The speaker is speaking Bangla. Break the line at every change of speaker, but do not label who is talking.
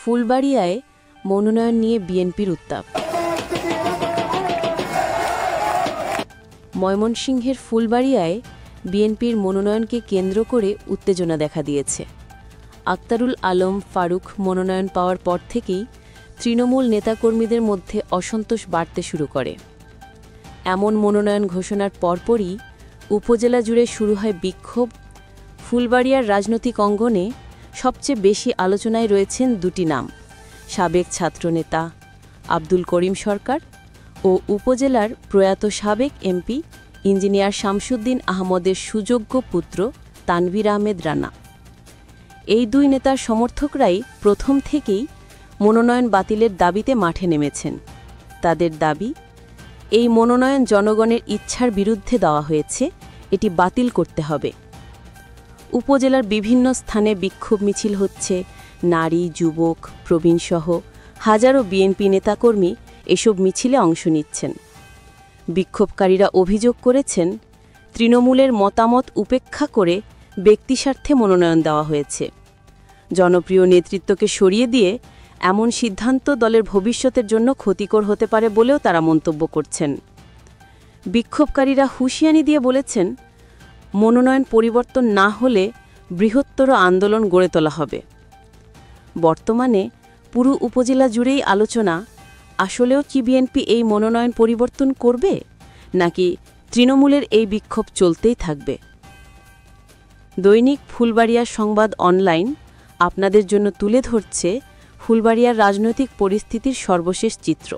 ফুলবাড়িয়ায় মনোনয়ন নিয়ে বিএনপির উত্তাপ। ময়মনসিংহের ফুলবাড়িয়ায় বিএনপির মনোনয়নকে কেন্দ্র করে উত্তেজনা দেখা দিয়েছে। আক্তারুল আলম ফারুক মনোনয়ন পাওয়ার পর থেকেই তৃণমূল নেতাকর্মীদের মধ্যে অসন্তোষ বাড়তে শুরু করে। এমন মনোনয়ন ঘোষণার পরপরই উপজেলা জুড়ে শুরু হয় বিক্ষোভ। ফুলবাড়িয়ার রাজনৈতিক অঙ্গনে সবচেয়ে বেশি আলোচনায় রয়েছেন দুটি নাম, সাবেক ছাত্রনেতা আব্দুল করিম সরকার ও উপজেলার প্রয়াত সাবেক এমপি ইঞ্জিনিয়ার শামসুদ্দিন আহমদের সুযোগ্য পুত্র তানভীর আহমেদ রানা। এই দুই নেতার সমর্থকরাই প্রথম থেকেই মনোনয়ন বাতিলের দাবিতে মাঠে নেমেছেন। তাদের দাবি, এই মনোনয়ন জনগণের ইচ্ছার বিরুদ্ধে দেওয়া হয়েছে, এটি বাতিল করতে হবে। উপজেলার বিভিন্ন স্থানে বিক্ষোভ মিছিল হচ্ছে। নারী, যুবক, প্রবীণসহ হাজারো বিএনপি নেতাকর্মী এসব মিছিলে অংশ নিচ্ছেন। বিক্ষোভকারীরা অভিযোগ করেছেন, তৃণমূলের মতামত উপেক্ষা করে ব্যক্তিস্বার্থে মনোনয়ন দেওয়া হয়েছে। জনপ্রিয় নেতৃত্বকে সরিয়ে দিয়ে এমন সিদ্ধান্ত দলের ভবিষ্যতের জন্য ক্ষতিকর হতে পারে বলেও তারা মন্তব্য করছেন। বিক্ষোভকারীরা হুঁশিয়ারি দিয়ে বলেছেন, মনোনয়ন পরিবর্তন না হলে বৃহত্তর আন্দোলন গড়ে তোলা হবে। বর্তমানে পুরো উপজেলা জুড়েই আলোচনা, আসলেও কি বিএনপি এই মনোনয়ন পরিবর্তন করবে, নাকি তৃণমূলের এই বিক্ষোভ চলতেই থাকবে? দৈনিক ফুলবাড়িয়া সংবাদ অনলাইন আপনাদের জন্য তুলে ধরছে ফুলবাড়িয়ার রাজনৈতিক পরিস্থিতির সর্বশেষ চিত্র।